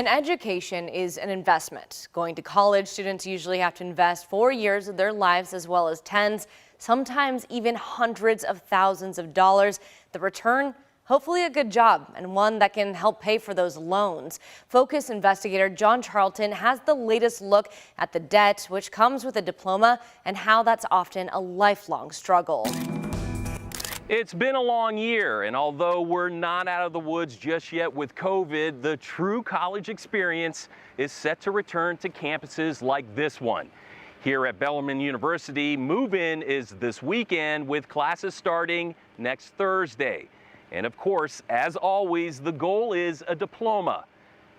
An education is an investment. Going to college, students usually have to invest 4 years of their lives as well as tens, sometimes even hundreds of thousands of dollars. The return, hopefully a good job and one that can help pay for those loans. Focus investigator John Charlton has the latest look at the debt, which comes with a diploma, and how that's often a lifelong struggle. It's been a long year, and although we're not out of the woods just yet with COVID, the true college experience is set to return to campuses like this one. Here at Bellarmine University, move-in is this weekend with classes starting next Thursday. And of course, as always, the goal is a diploma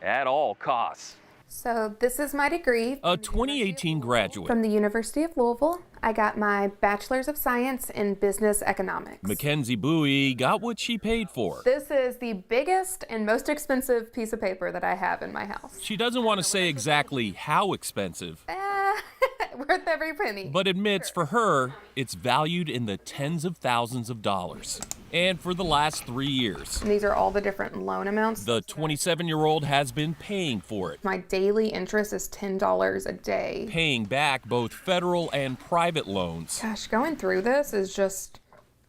at all costs. So this is my degree. A 2018 graduate. From the University of Louisville. I got my Bachelor's of Science in Business Economics. Mackenzie Bowie got what she paid for. This is the biggest and most expensive piece of paper that I have in my house. She doesn't want to say exactly how expensive, worth every penny. but admits for her, it's valued in the tens of thousands of dollars. And for the last 3 years, And these are all the different loan amounts. the 27-year-old has been paying for it, My daily interest is $10 a day. paying back both federal and private loans Gosh, going through this is just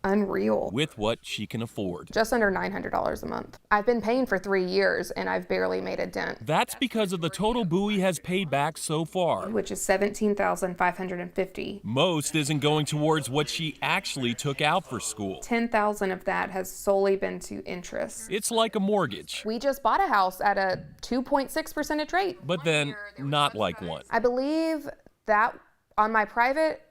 unreal. with what she can afford. Just under $900 a month. I've been paying for 3 years and I've barely made a dent, That's because of the total Bowie has paid back so far. which is $17,550. Most isn't going towards what she actually took out for school. $10,000 of that has solely been to interest. It's like a mortgage, We just bought a house at a 2.6% rate. but then not like one. I believe that on my private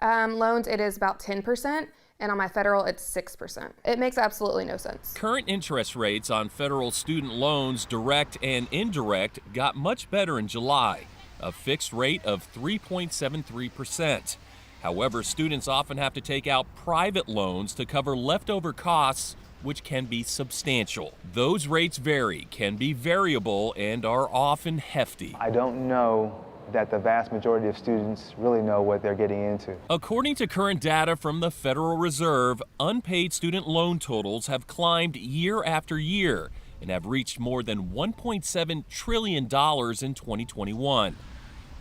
loans, it is about 10%, and on my federal, it's 6%. It makes absolutely no sense. Current interest rates on federal student loans, direct and indirect, got much better in July, a fixed rate of 3.73%. However, students often have to take out private loans to cover leftover costs, which can be substantial. Those rates vary, can be variable, and are often hefty. I don't know that the vast majority of students really know what they're getting into. According to current data from the Federal Reserve, unpaid student loan totals have climbed year after year and have reached more than $1.7 trillion in 2021.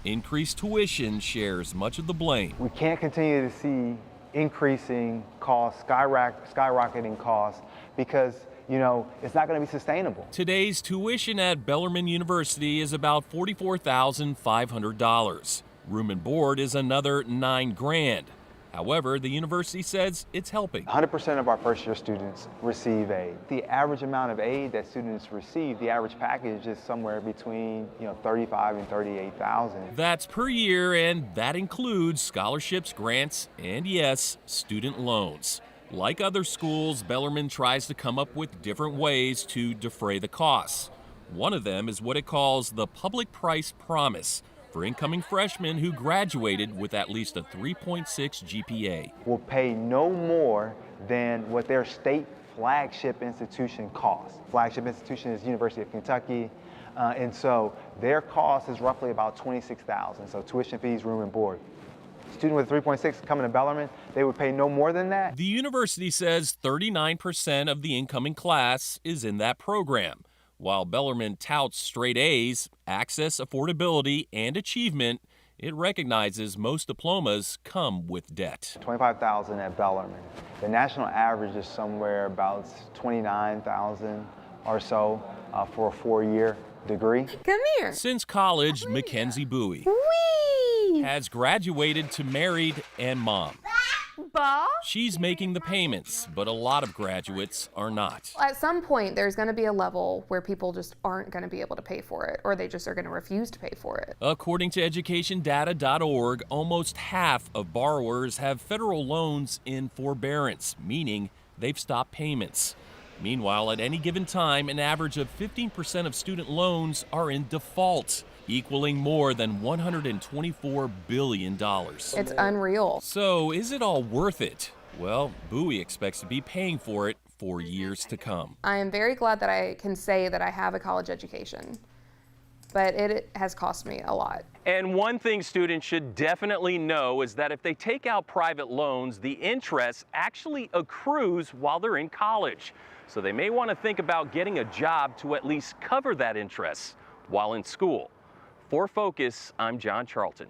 Increased tuition shares much of the blame. We can't continue to see increasing costs, skyrocketing costs, because it's not going to be sustainable. Today's tuition at Bellarmine University is about $44,500. Room and board is another $9,000. However, the university says it's helping. 100% of our first-year students receive aid. The average amount of aid that students receive, the average package is somewhere between $35,000 and $38,000. That's per year, and that includes scholarships, grants, and yes, student loans. Like other schools, Bellarmine tries to come up with different ways to defray the costs. One of them is what it calls the public price promise for incoming freshmen who graduated with at least a 3.6 GPA. Will pay no more than what their state flagship institution costs. Flagship institution is University of Kentucky, and so their cost is roughly about $26,000. So tuition fees, room and board. Student with 3.6 coming to Bellarmine, they would pay no more than that. The university says 39% of the incoming class is in that program. While Bellarmine touts straight A's, access, affordability, and achievement, it recognizes most diplomas come with debt. $25,000 at Bellarmine. The national average is somewhere about $29,000 or so for a 4-year degree. Come here. Since college, Mackenzie Bowie Whee! has graduated to married and mom. Bob? She's making the payments, but a lot of graduates are not. At some point, there's going to be a level where people just aren't going to be able to pay for it, or they just are going to refuse to pay for it. According to educationdata.org, almost half of borrowers have federal loans in forbearance, meaning they've stopped payments. Meanwhile, at any given time, an average of 15% of student loans are in default, equaling more than $124 billion. It's unreal. So, is it all worth it? Well, Bowie expects to be paying for it for years to come. I am very glad that I can say that I have a college education, but it has cost me a lot. And one thing students should definitely know is that if they take out private loans, the interest actually accrues while they're in college. So they may want to think about getting a job to at least cover that interest. while in school. For Focus, I'm John Charlton.